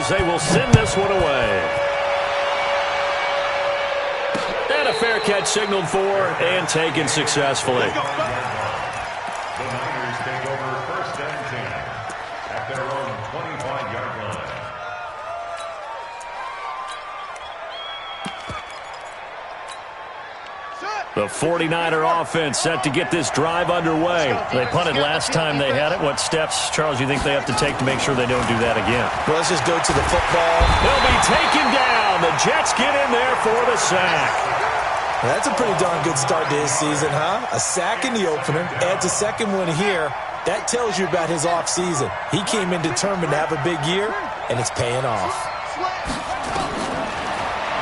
as they will send this one away. And a fair catch signaled for and taken successfully. The Niners take over 1st and 10 at their own 25-yard line. The 49er offense set to get this drive underway. They punted last time they had it. What steps, Charles, you think they have to take to make sure they don't do that again? Well, let's just go to the football. He'll be taken down. The Jets get in there for the sack. That's a pretty darn good start to his season, huh? A sack in the opener, adds a second one here. That tells you about his offseason. He came in determined to have a big year, and it's paying off.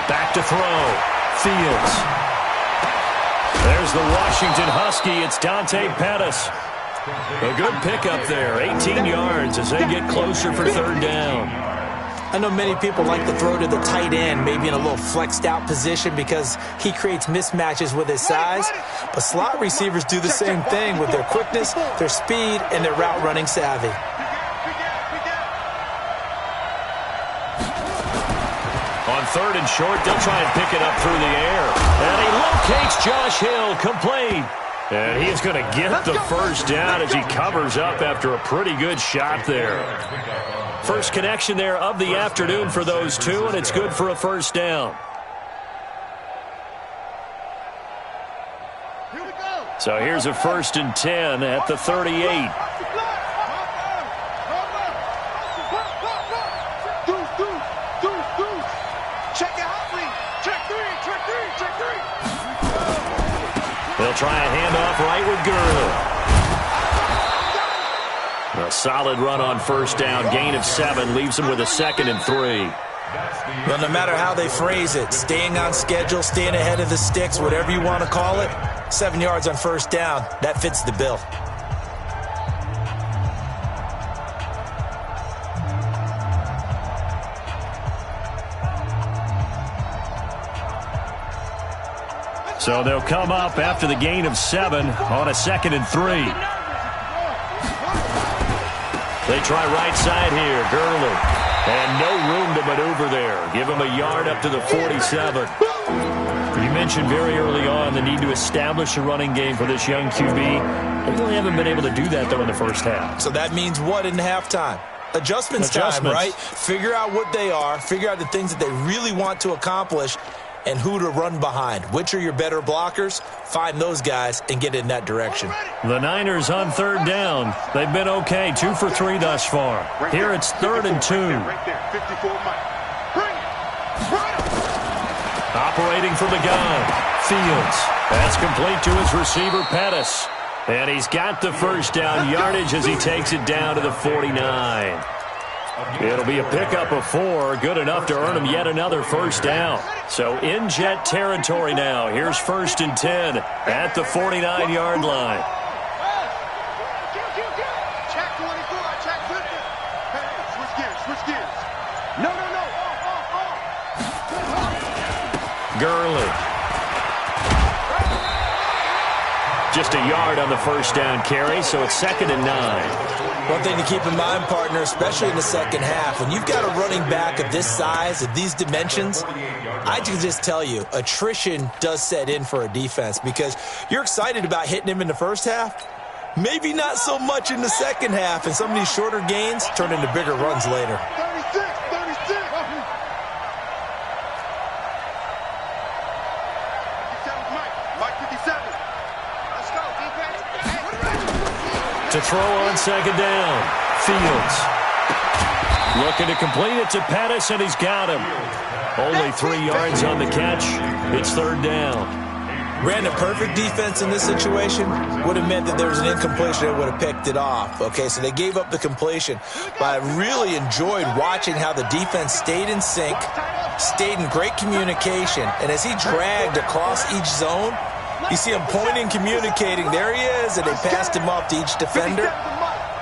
Back to throw. Fields. There's the Washington Husky. It's Dante Pettis. A good pickup there. 18 yards as they get closer for 3rd down. I know many people like to throw to the tight end, maybe in a little flexed out position because he creates mismatches with his size. But slot receivers do the same thing with their quickness, their speed, and their route running savvy. On 3rd and short, they'll try and pick it up through the air. And he locates Josh Hill, complete. And he's going to get the first down as he covers up after a pretty good shot there. First connection there of the afternoon for those two, and it's good for a first down. So here's a 1st and 10 at the 38. They'll try a handoff right with Gurley. A solid run on 1st down. Gain of 7 leaves them with a 2nd and 3. Well, no matter how they phrase it, staying on schedule, staying ahead of the sticks, whatever you want to call it, 7 yards on 1st down, that fits the bill. So they'll come up after the gain of 7 on a 2nd and 3. They try right side here, Gurley. And no room to maneuver there. Give him a yard up to the 47. You mentioned very early on the need to establish a running game for this young QB. They really haven't been able to do that, though, in the first half. So that means what in halftime? Adjustments time, right? Figure out what they are, figure out the things that they really want to accomplish, and who to run behind. Which are your better blockers? Find those guys and get in that direction. The Niners on 3rd down. They've been okay, 2 for 3 thus far. Here it's 3rd and 2. Operating from the gun, Fields. That's complete to his receiver, Pettis. And he's got the first down yardage as he takes it down to the 49. It'll be a pickup of 4, good enough to earn him yet another first down. So in Jet territory now. Here's 1st and 10 at the 49-yard line. Check 24, check 50. Hey, switch gears. No. Gurley. Just a yard on the first down carry, so it's 2nd and 9. One thing to keep in mind, partner, especially in the second half, when you've got a running back of this size, of these dimensions, I can just tell you, attrition does set in for a defense because you're excited about hitting him in the first half, maybe not so much in the second half, and some of these shorter gains turn into bigger runs later. 36. Mike 57. Let's go, defense. To throw on 2nd down, Fields. Looking to complete it to Pettis, and he's got him. Only 3 yards on the catch. It's 3rd down. Ran a perfect defense in this situation. Would have meant that there was an incompletion that would have picked it off. Okay, so they gave up the completion. But I really enjoyed watching how the defense stayed in sync, stayed in great communication, and as he dragged across each zone, you see him pointing, communicating. There he is, and they passed him off to each defender.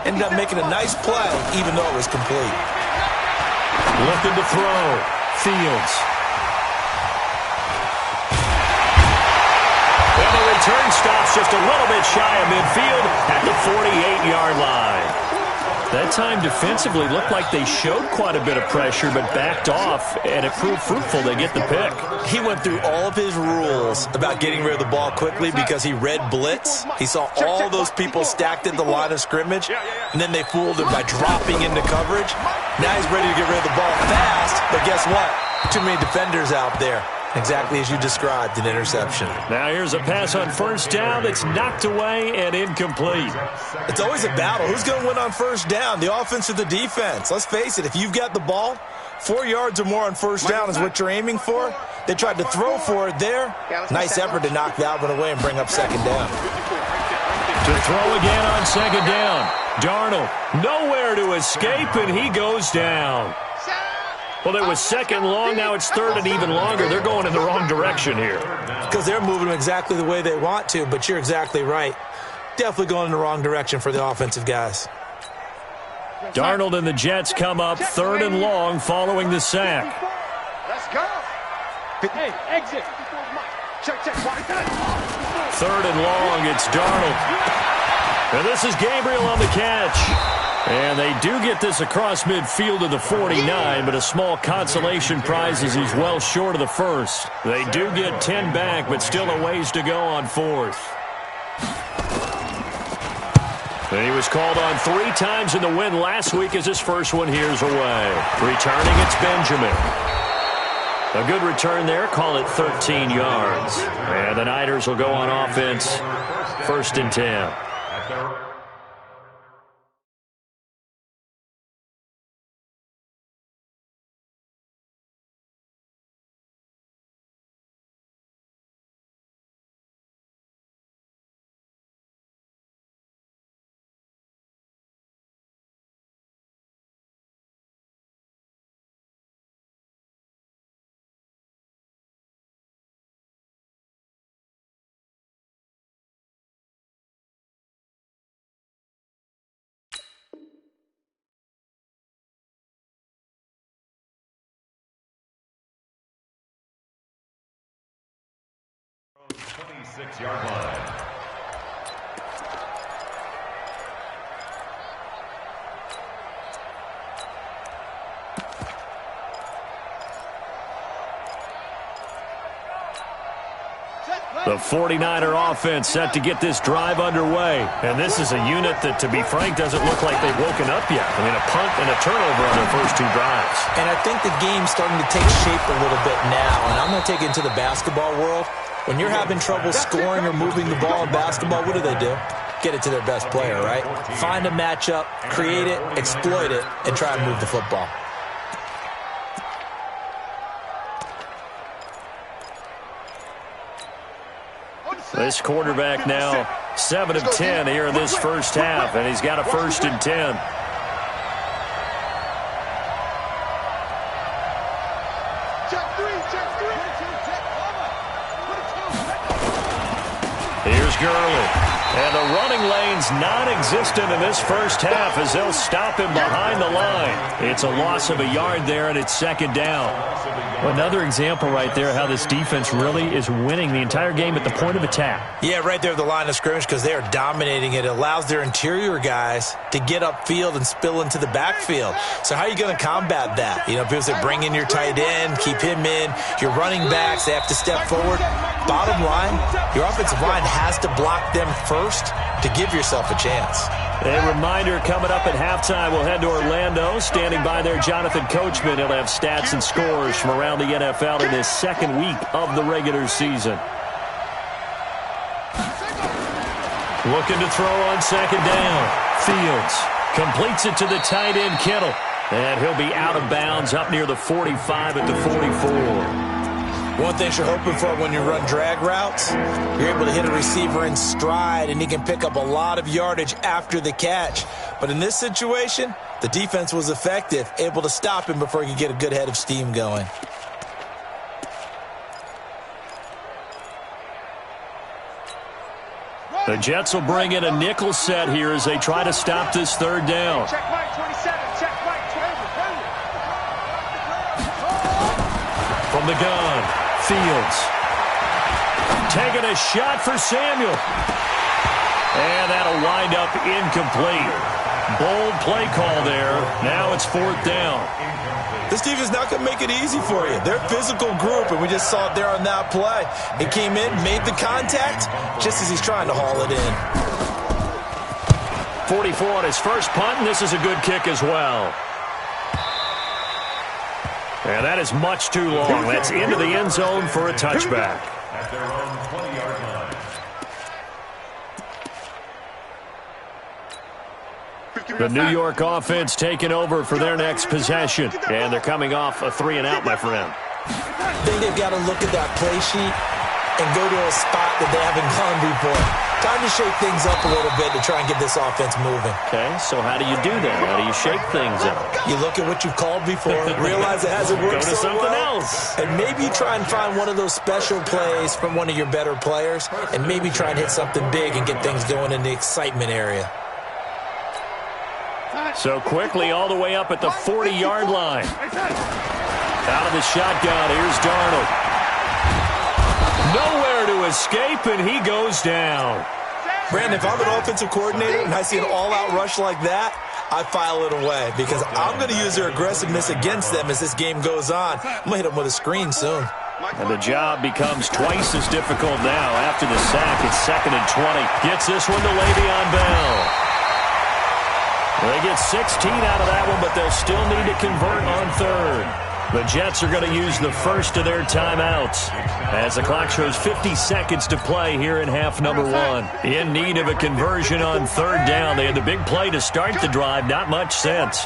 Ended up making a nice play, even though it was complete. Looking to throw. Fields. And the return stops just a little bit shy of midfield at the 48-yard line. That time defensively looked like they showed quite a bit of pressure but backed off, and it proved fruitful. They get the pick. He went through all of his rules about getting rid of the ball quickly because he read blitz. He saw all those people stacked at the line of scrimmage, and then they fooled him by dropping into coverage. Now he's ready to get rid of the ball fast, but guess what? Too many defenders out there. Exactly as you described, an interception. Now here's a pass on first down that's knocked away and incomplete. It's always a battle. Who's going to win on first down, the offense or the defense? Let's face it, if you've got the ball, 4 yards or more on first down is what you're aiming for. They tried to throw for it there. Nice effort to knock that one away and bring up second down. To throw again on second down. Darnold, nowhere to escape, and he goes down. Well, it was second long. Now it's third and even longer. They're going in the wrong direction here. Because they're moving them exactly the way they want to, but you're exactly right. Definitely going in the wrong direction for the offensive guys. Darnold and the Jets come up third and long following the sack. Let's go. Hey, exit. Check. Third and long, it's Darnold. And this is Gabriel on the catch. And they do get this across midfield to the 49, but a small consolation prize as he's well short of the first. They do get 10 back, but still a ways to go on fourth. And he was called on 3 times in the win last week as his first one here's away. Returning, it's Benjamin. A good return there, call it 13 yards. And the Niners will go on offense, first and 10. Yard line. The 49er offense set to get this drive underway. And this is a unit that, to be frank, doesn't look like they've woken up yet. I mean, a punt and a turnover on their first 2 drives. And I think the game's starting to take shape a little bit now. And I'm going to take it into the basketball world. When you're having trouble scoring or moving the ball in basketball, what do? Get it to their best player, right? Find a matchup, create it, exploit it, and try and move the football. This quarterback now 7 of 10 here in this first half, and he's got a first and 10. Here's Gurley. And the running lane's non-existent in this first half as they'll stop him behind the line. It's a loss of a yard there, and it's second down. Another example right there how this defense really is winning the entire game at the point of attack. Yeah, right there at the line of scrimmage because they are dominating it. It allows their interior guys to get upfield and spill into the backfield. So how are you going to combat that? You know, people say bring in your tight end, keep him in. Your running backs, they have to step forward. Bottom line, your offensive line has to block them first to give yourself a chance. A reminder coming up at halftime, we'll head to Orlando. Standing by there, Jonathan Coachman. He'll have stats and scores from around the NFL in this second week of the regular season. Looking to throw on second down. Fields completes it to the tight end, Kittle. And he'll be out of bounds up near the 45 at the 44. One thing you're hoping for when you run drag routes, you're able to hit a receiver in stride, and he can pick up a lot of yardage after the catch. But in this situation, the defense was effective, able to stop him before he could get a good head of steam going. The Jets will bring in a nickel set here as they try to stop this third down. Check Mike 27. Check Mike 20. From the gun, Fields. Taking a shot for Samuel. And that'll wind up incomplete. Bold play call there. Now it's 4th down. This defense is not going to make it easy for you. They're a physical group, and we just saw it there on that play. He came in, made the contact, just as he's trying to haul it in. 44 on his first punt, and this is a good kick as well. And that is much too long. That's into the end zone for a touchback. At their own 20-yard line. The New York offense taking over for their next possession. And they're coming off a 3-and-out, my friend. I think they've got to look at that play sheet and go to a spot that they haven't gone before. Time to shake things up a little bit to try and get this offense moving. Okay, so how do you do that? How do you shake things up? You look at what you've called before, realize it hasn't worked Go to so something well, else. and maybe try and find one of those special plays from one of your better players, and maybe try and hit something big and get things going in the excitement area. So quickly all the way up at the 40-yard line. Out of the shotgun, here's Darnold. Nowhere to escape, and he goes down. Brandon, if I'm an offensive coordinator and I see an all-out rush like that, I file it away because I'm going to use their aggressiveness against them as this game goes on. I'm going to hit them with a screen soon. And the job becomes twice as difficult now after the sack. It's 2nd and 20. Gets this one to Le'Veon Bell. They get 16 out of that one, but they'll still need to convert on 3rd. The Jets are going to use the first of their timeouts as the clock shows 50 seconds to play here in half number 1. In need of a conversion on 3rd down. They had the big play to start the drive. Not much sense.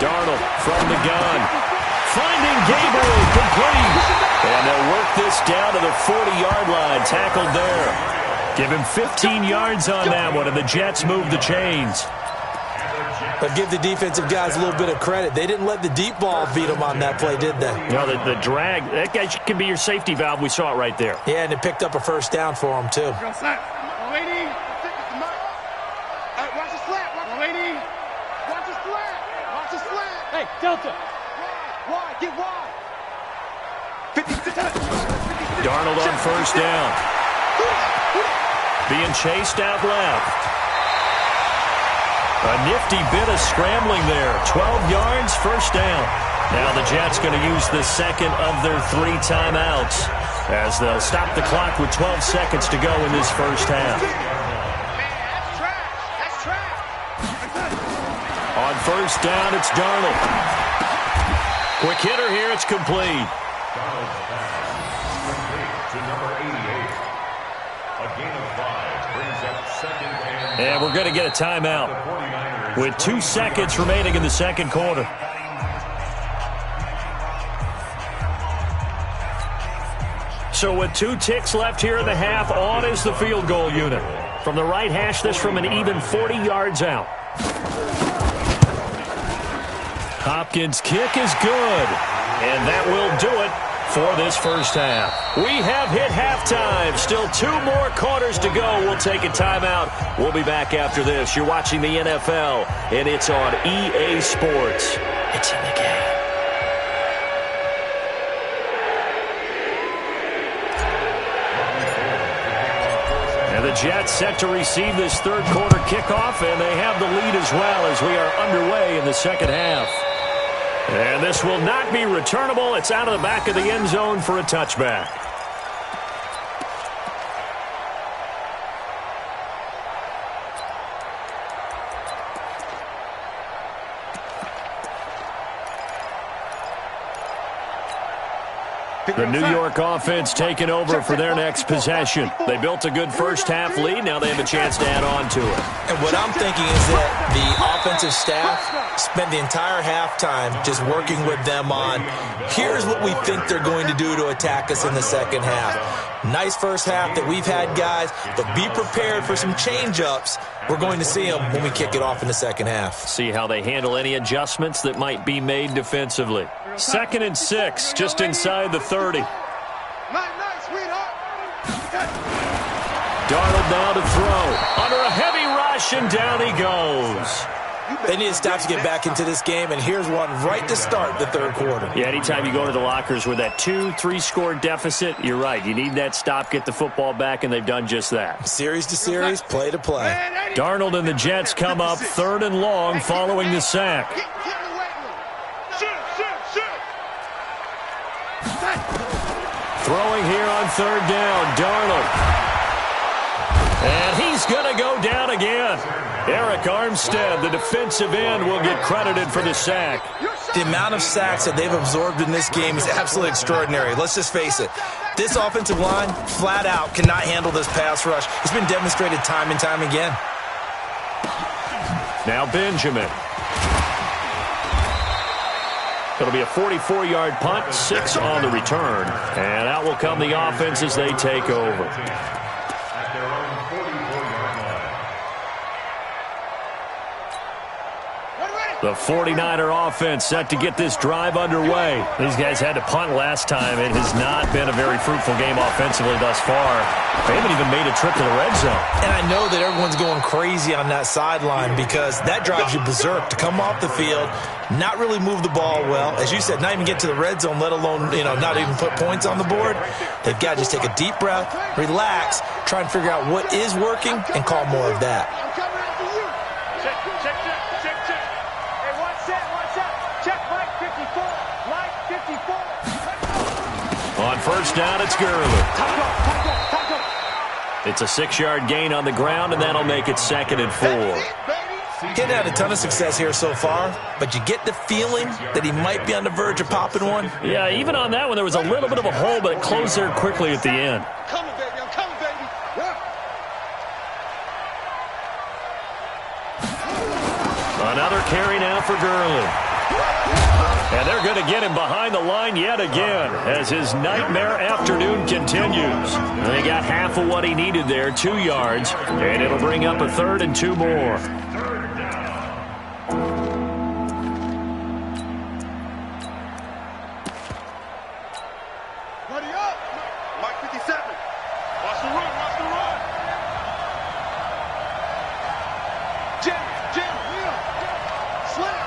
Darnold from the gun. Finding Gabriel, complete. And they'll work this down to the 40-yard line. Tackled there. Give him 15 yards on that one, and the Jets move the chains. But give the defensive guys a little bit of credit. They didn't let the deep ball beat them on that play, did they? No, the drag, that guy can be your safety valve. We saw it right there. Yeah, and it picked up a first down for them, too. Watch the slant. Watch the slant. Watch the slant. Hey, Delta. Wide. Get wide. 50. Darnold on first down. Being chased out left. A nifty bit of scrambling there. 12 yards, first down. Now the Jets going to use the second of their 3 timeouts as they'll stop the clock with 12 seconds to go in this first half. That's trash. On first down, it's Darnold. Quick hitter here, it's complete. Darnold's pass complete to number 88. A gain of 5 brings up 2nd and 5. And we're going to get a timeout with 2 seconds remaining in the second quarter. So with 2 ticks left here in the half, on is the field goal unit. From the right hash, this from an even 40 yards out. Hopkins' kick is good. And that will do it for this first half. We have hit halftime. Still 2 more quarters to go. We'll take a timeout. We'll be back after this. You're watching the NFL, and it's on EA Sports. It's in the game. And the Jets set to receive this third quarter kickoff, and they have the lead as well as we are underway in the second half. And this will not be returnable. It's out of the back of the end zone for a touchback. The New York offense taking over for their next possession. They built a good first half lead. Now they have a chance to add on to it. And what I'm thinking is that the offensive staff spent the entire halftime just working with them on, here's what we think they're going to do to attack us in the second half. Nice first half that we've had, guys, but be prepared for some change-ups. We're going to see them when we kick it off in the second half. See how they handle any adjustments that might be made defensively. 2nd and 6, just inside the 30. Nice, sweetheart. Darnold now to throw. Under a heavy rush, and down he goes. They need to stop to get back into this game, and here's one right to start the third quarter. Yeah, anytime you go to the lockers with that 2-3 score deficit, you're right. You need that stop, get the football back, and they've done just that. Series to series, play to play. Darnold and the Jets come up 3rd and long following the sack. Throwing here on 3rd down, Darnold. And he's going to go down again. Eric Armstead, the defensive end, will get credited for the sack. The amount of sacks that they've absorbed in this game is absolutely extraordinary. Let's just face it. This offensive line, flat out, cannot handle this pass rush. It's been demonstrated time and time again. Now Benjamin. It'll be a 44-yard punt, 6 on the return. And out will come the offense as they take over. The 49er offense set to get this drive underway. These guys had to punt last time. It has not been a very fruitful game offensively thus far. They haven't even made a trip to the red zone. And I know that everyone's going crazy on that sideline because that drives you berserk to come off the field, not really move the ball well. As you said, not even get to the red zone, let alone, not even put points on the board. They've got to just take a deep breath, relax, try and figure out what is working, and call more of that. On 1st down, it's Gurley. It's a 6-yard gain on the ground, and that'll make it 2nd and 4. He hadn't had a ton of success here so far, but you get the feeling that he might be on the verge of popping one. Yeah, even on that one, there was a little bit of a hole, but it closed there quickly at the end. Coming, baby. I'm coming, baby. Another carry now for Gurley. And they're going to get him behind the line yet again as his nightmare afternoon continues. They got half of what he needed there, 2 yards, and it'll bring up a 3rd and 2 more. Buddy up. Mike 57. Watch the run. Jim, Leo. Slam.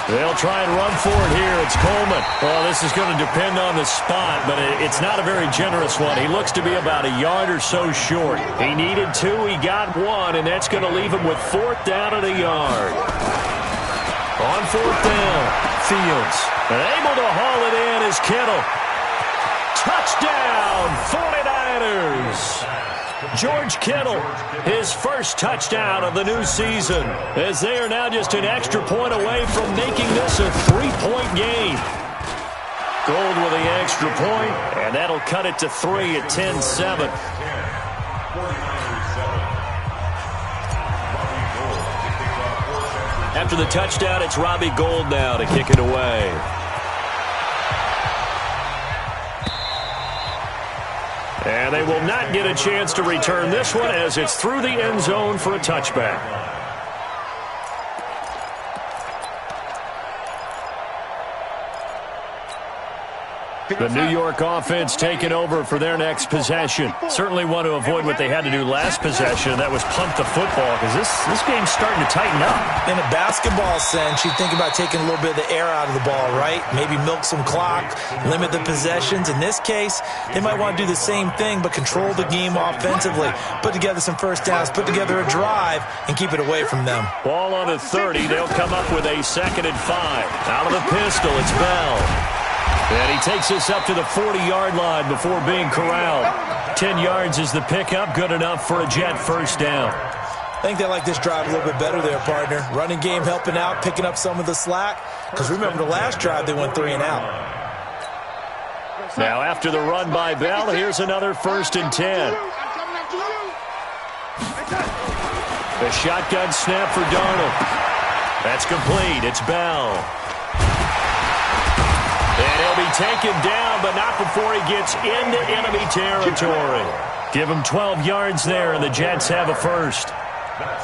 They'll try and run for it here. It's Coleman. Well, this is going to depend on the spot, but it's not a very generous one. He looks to be about a yard or so short. He needed 2. He got 1, and that's going to leave him with 4th down at a yard. On 4th down, Fields. And able to haul it in is Kittle. Touchdown, 49ers. George Kittle, his first touchdown of the new season, as they are now just an extra point away from making this a 3-point game. Gold with the extra point, and that'll cut it to 3 at 10-7. After the touchdown, it's Robbie Gould now to kick it away. And they will not get a chance to return this one as it's through the end zone for a touchback. The New York offense taking over for their next possession. Certainly want to avoid what they had to do last possession, and that was punt the football, because this game's starting to tighten up. In a basketball sense, you think about taking a little bit of the air out of the ball, right? Maybe milk some clock, limit the possessions. In this case, they might want to do the same thing, but control the game offensively. Put together some first downs, put together a drive, and keep it away from them. Ball on the 30. They'll come up with a 2nd and 5. Out of the pistol, it's Bell. And he takes us up to the 40-yard line before being corralled. 10 yards is the pickup, good enough for a Jet first down. I think they like this drive a little bit better there, partner. Running game helping out, picking up some of the slack. Because remember, the last drive, they went 3 and out. Now, after the run by Bell, here's another 1st and 10. The shotgun snap for Darnold. That's complete. It's Bell. And he'll be taken down, but not before he gets into enemy territory. Give him 12 yards there, and the Jets have a first.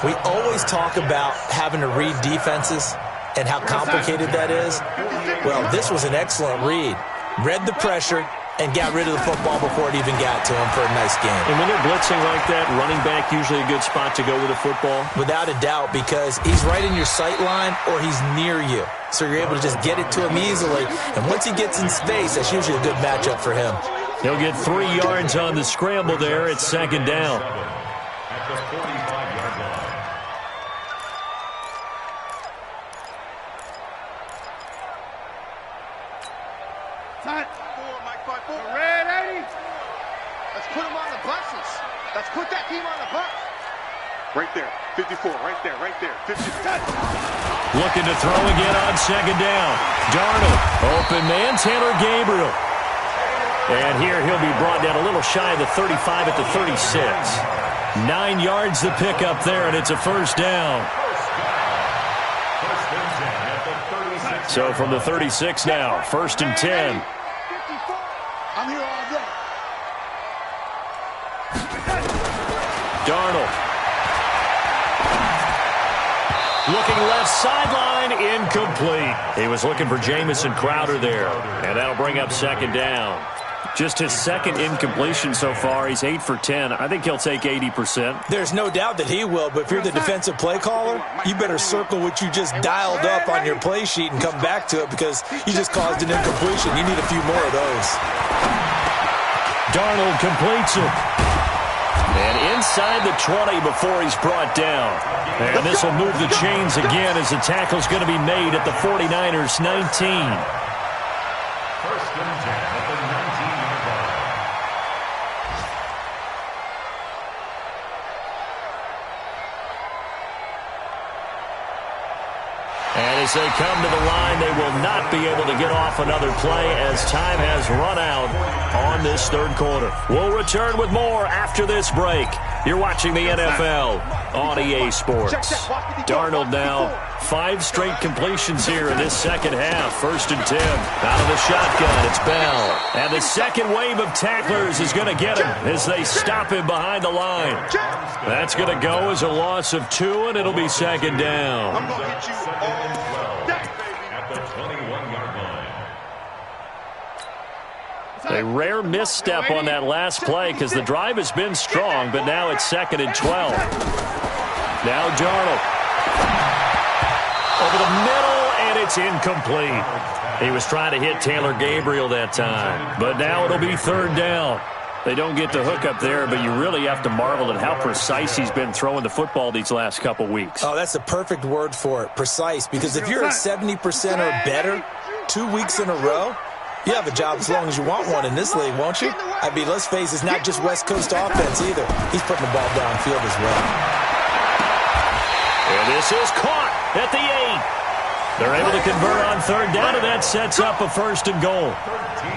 We always talk about having to read defenses and how complicated that is. Well, this was an excellent read. Read the pressure, and got rid of the football before it even got to him for a nice game. And when they're blitzing like that, running back usually a good spot to go with the football? Without a doubt, because he's right in your sight line or he's near you. So you're able to just get it to him easily. And once he gets in space, that's usually a good matchup for him. He'll get 3 yards on the scramble there. It's second down. At the 45-yard line. Time. 4, Mike 5-4. Red 80. Let's put him on the buses. Let's put that team on the bus. Right there. 54. Right there. Right there. 50. Looking to throw again on second down. Darnold. Open man. Taylor Gabriel. And here he'll be brought down a little shy of the 35 at the 36. 9 yards to pick up there, and it's a first down. First and 10 at the 36. So from the 36 now, first and 10. 54. I'm here all day. Darnold. Looking left sideline, incomplete. He was looking for Jamison Crowder there, and that'll bring up second down. Just his second incompletion so far. He's 8 for 10. I think he'll take 80%. There's no doubt that he will, but if you're the defensive play caller, you better circle what you just dialed up on your play sheet and come back to it because you just caused an incompletion. You need a few more of those. Darnold completes it. And inside the 20 before he's brought down. And this will move the chains again as the tackle's going to be made at the 49ers 19. First and 10 at the 19-yard line. And as they come to the line, they will not be able to get off another play as time has run out on this third quarter. We'll return with more after this break. You're watching the NFL on EA Sports. Darnold now, 5 straight completions here in this second half. First and 10. Out of the shotgun, it's Bell. And the second wave of tacklers is going to get him as they stop him behind the line. That's going to go as a loss of 2, and it'll be second down. I'm going to hit you all day, baby. At the 21-yard line. A rare misstep on that last play because the drive has been strong, but now it's second and 12. Now Darnold. Over the middle, and it's incomplete. He was trying to hit Taylor Gabriel that time, but now it'll be third down. They don't get the hook up there, but you really have to marvel at how precise he's been throwing the football these last couple weeks. Oh, that's the perfect word for it, precise, because if you're at 70% or better 2 weeks in a row, you have a job as long as you want one in this league, won't you? I mean, let's face it, it's not just West Coast offense either. He's putting the ball downfield as well. And this is caught at the 8. They're able to convert on third down, and that sets up a first and goal.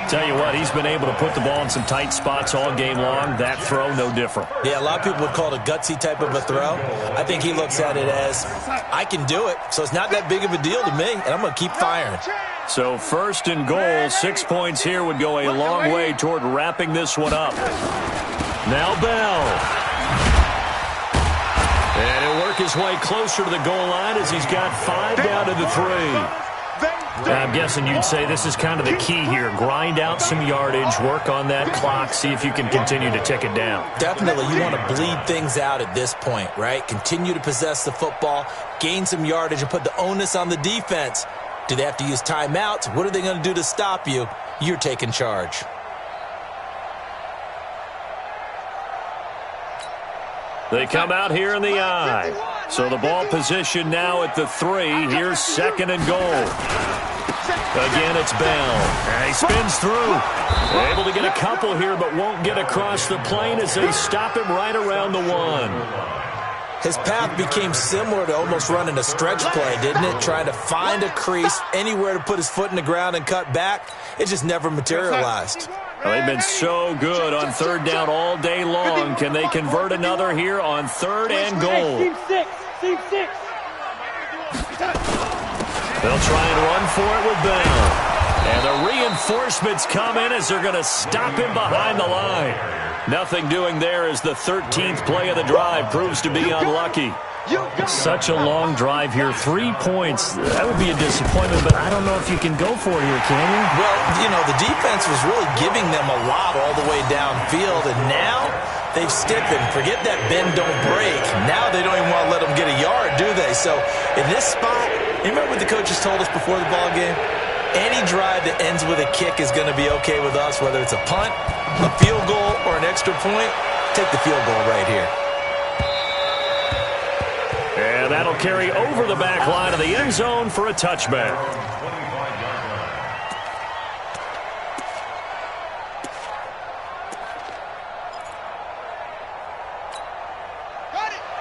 Tell you what, he's been able to put the ball in some tight spots all game long. That throw, no different. Yeah, a lot of people would call it a gutsy type of a throw. I think he looks at it as, I can do it, so it's not that big of a deal to me, and I'm going to keep firing. So first and goal, 6 points here would go a long way toward wrapping this one up. Now Bell. And he'll work his way closer to the goal line as he's got 5 down to the 3. I'm guessing you'd say this is kind of the key here. Grind out some yardage, work on that clock, see if you can continue to tick it down. Definitely, you want to bleed things out at this point, right? Continue to possess the football, gain some yardage, and put the onus on the defense. Do they have to use timeouts? What are they going to do to stop you? You're taking charge. They come out here in the I. So the ball position now at the 3. Here's second and goal. Again, it's Bell. And he spins through. Able to get a couple here, but won't get across the plane as they stop him right around the 1. His path became similar to almost running a stretch play, didn't it? Trying to find a crease, anywhere to put his foot in the ground and cut back. It just never materialized. Well, they've been so good on third down all day long. Can they convert another here on third and goal? Team 6. They'll try and run for it with Bell. And the reinforcements come in as they're going to stop him behind the line. Nothing doing there as the 13th play of the drive proves to be unlucky. Such a long drive here. 3 points. That would be a disappointment, but I don't know if you can go for it here, can you? Well, you know, the defense was really giving them a lot all the way downfield, and now they've stiffened. Forget that bend, don't break. Now they don't even want to let them get a yard, do they? So in this spot, you remember what the coaches told us before the ball game? Any drive that ends with a kick is going to be okay with us, whether it's a punt, a field goal, or an extra point. Take the field goal right here. And that'll carry over the back line of the end zone for a touchback.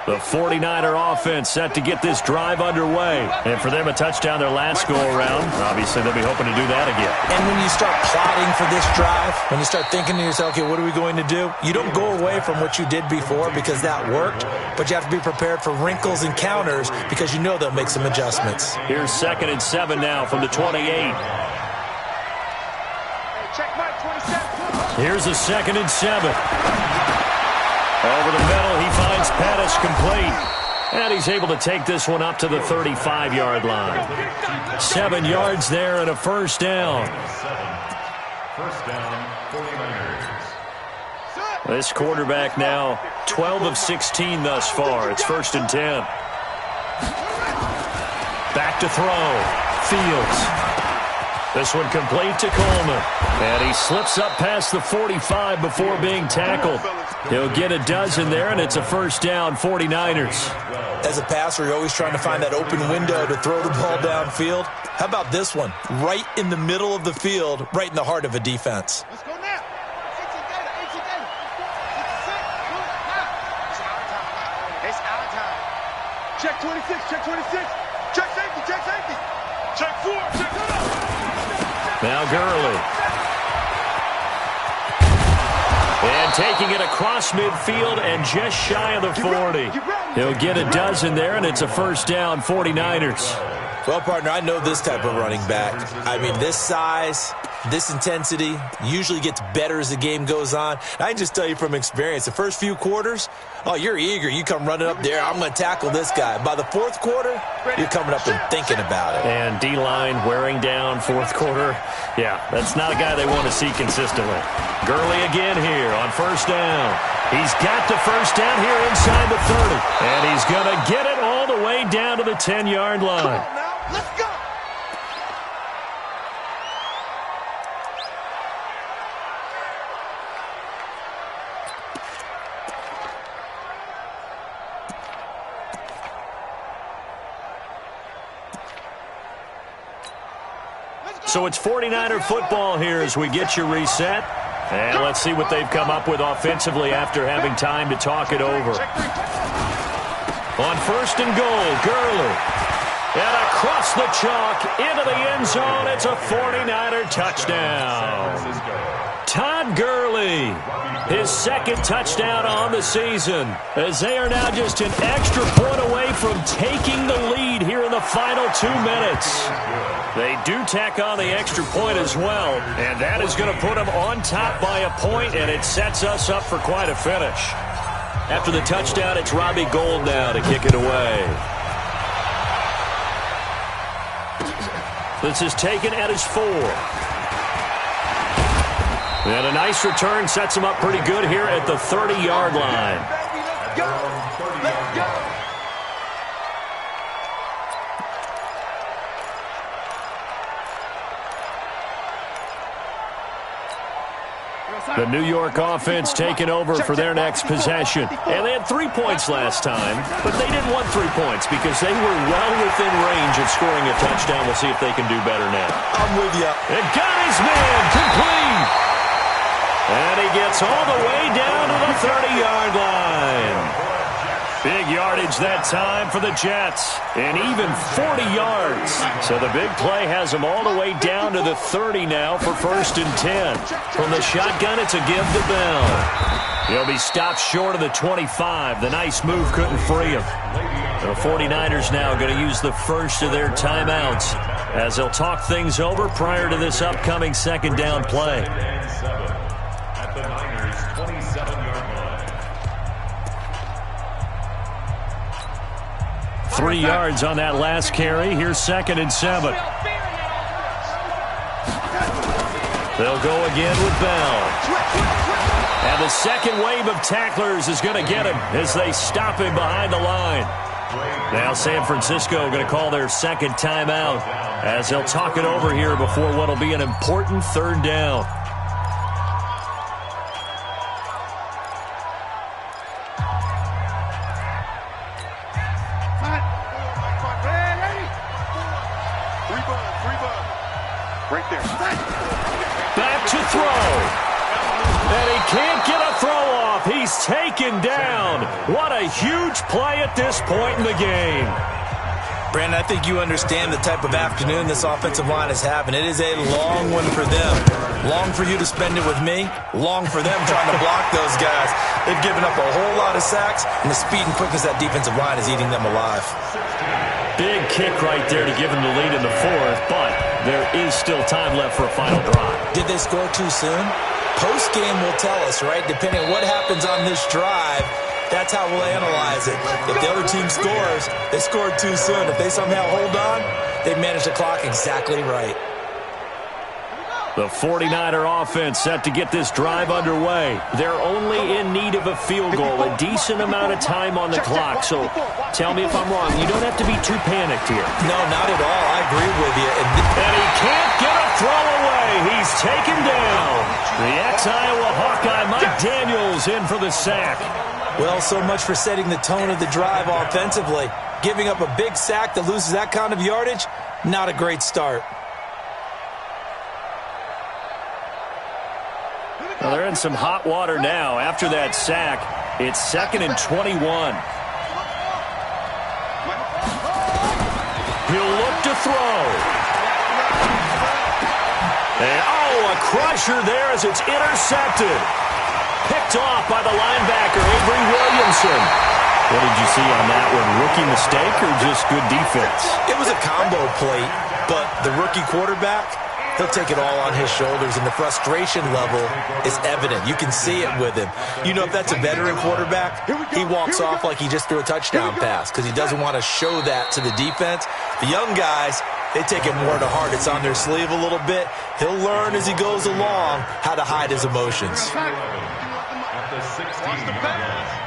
The 49er offense set to get this drive underway. And for them, a touchdown their last go-around. Obviously, they'll be hoping to do that again. And when you start plotting for this drive, when you start thinking to yourself, okay, what are we going to do? You don't go away from what you did before because that worked, but you have to be prepared for wrinkles and counters because you know they'll make some adjustments. Here's 2nd and 7 now from the 28. Check my 27. Here's a 2nd and 7. Over the middle, he finds Pettis complete. And he's able to take this one up to the 35-yard line. 7 yards there and a first down. First down, 49ers. This quarterback now 12 of 16 thus far. It's 1st and 10. Back to throw. Fields. This one complete to Coleman. And he slips up past the 45 before being tackled. He'll get a dozen there, and it's a first down, 49ers. As a passer, you're always trying to find that open window to throw the ball downfield. How about this one? Right in the middle of the field, right in the heart of a defense. Let's go now. It's our time. Check 26, check 26. Check safety, check safety. Check 4, check 4. Now Gurley. And taking it across midfield and just shy of the 40. He'll get a dozen there, and it's a first down, 49ers. Well, partner, I know this type of running back. I mean, this size, this intensity usually gets better as the game goes on. I can just tell you from experience, the first few quarters, oh, you're eager. You come running up there, I'm going to tackle this guy. By the 4th quarter, you're coming up and thinking about it. And D-line wearing down 4th quarter. Yeah, that's not a guy they want to see consistently. Gurley again here on first down. He's got the first down here inside the 30. And he's going to get it all the way down to the 10-yard line. Come on now, let's go. So it's 49er football here as we get you reset. And let's see what they've come up with offensively after having time to talk it over. On first and goal, Gurley. And across the chalk into the end zone. It's a 49er touchdown. Todd Gurley, his 2nd touchdown on the season, as they are now just an extra point away from taking the lead here in the final 2 minutes. They do tack on the extra point as well, and that is going to put them on top by a point, and it sets us up for quite a finish. After the touchdown, it's Robbie Gould now to kick it away. This is taken at his 4. And a nice return sets him up pretty good here at the 30-yard line. Let's go. Let's go. The New York offense taking over for their next possession. And they had 3 points last time, but they didn't want 3 points because they were well within range of scoring a touchdown. We'll see if they can do better now. I'm with you. And got his man complete. And he gets all the way down to the 30-yard line. Big yardage that time for the Jets. And even 40 yards. So the big play has them all the way down to the 30 now for 1st and 10. From the shotgun, it's a give to Bell. He'll be stopped short of the 25. The nice move couldn't free him. The 49ers now going to use the first of their timeouts as they'll talk things over prior to this upcoming 2nd down play. At the Niners' 27-yard line. 3 yards on that last carry. Here's 2nd and 7. They'll go again with Bell. And the second wave of tacklers is going to get him as they stop him behind the line. Now San Francisco going to call their second timeout as they'll talk it over here before what will be an important 3rd down. Back to throw. And he can't get a throw off. He's taken down. What a huge play at this point in the game. Brandon, I think you understand the type of afternoon this offensive line is having. It is a long one for them. Long for you to spend it with me. Long for them trying to block those guys. They've given up a whole lot of sacks, and the speed and quickness of that defensive line is eating them alive. Big kick right there to give them the lead in the 4th, but there is still time left for a final drive. Did they score too soon? Post-game will tell us, right? Depending on what happens on this drive, that's how we'll analyze it. If the other team scores, they scored too soon. If they somehow hold on, they managed the clock exactly right. The 49er offense set to get this drive underway. They're only in need of a field goal, a decent amount of time on the clock. So tell me if I'm wrong. You don't have to be too panicked here. No, not at all. I agree with you. And he can't get a throw away. He's taken down. The ex-Iowa Hawkeye, Mike Daniels, in for the sack. Well, so much for setting the tone of the drive offensively. Giving up a big sack that loses that kind of yardage, not a great start. Well, they're in some hot water now. After that sack, it's 2nd and 21. He'll look to throw. And, a crusher there as it's intercepted. Picked off by the linebacker, Avery Williamson. What did you see on that one? Rookie mistake or just good defense? It was a combo plate, but the rookie quarterback, he'll take it all on his shoulders, and the frustration level is evident. You can see it with him. You know, if that's a veteran quarterback, he walks off like he just threw a touchdown pass because he doesn't want to show that to the defense. The young guys, they take it more to heart. It's on their sleeve a little bit. He'll learn as he goes along how to hide his emotions. At the 16-yard line.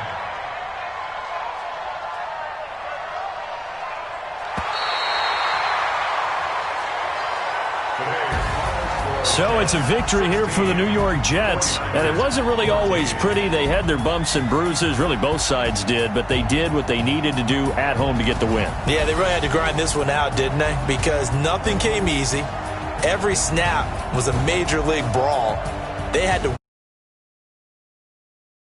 So it's a victory here for the New York Jets, and it wasn't really always pretty. They had their bumps and bruises, really both sides did, but they did what they needed to do at home to get the win. Yeah, they really had to grind this one out, didn't they? Because nothing came easy. Every snap was a major league brawl. They had to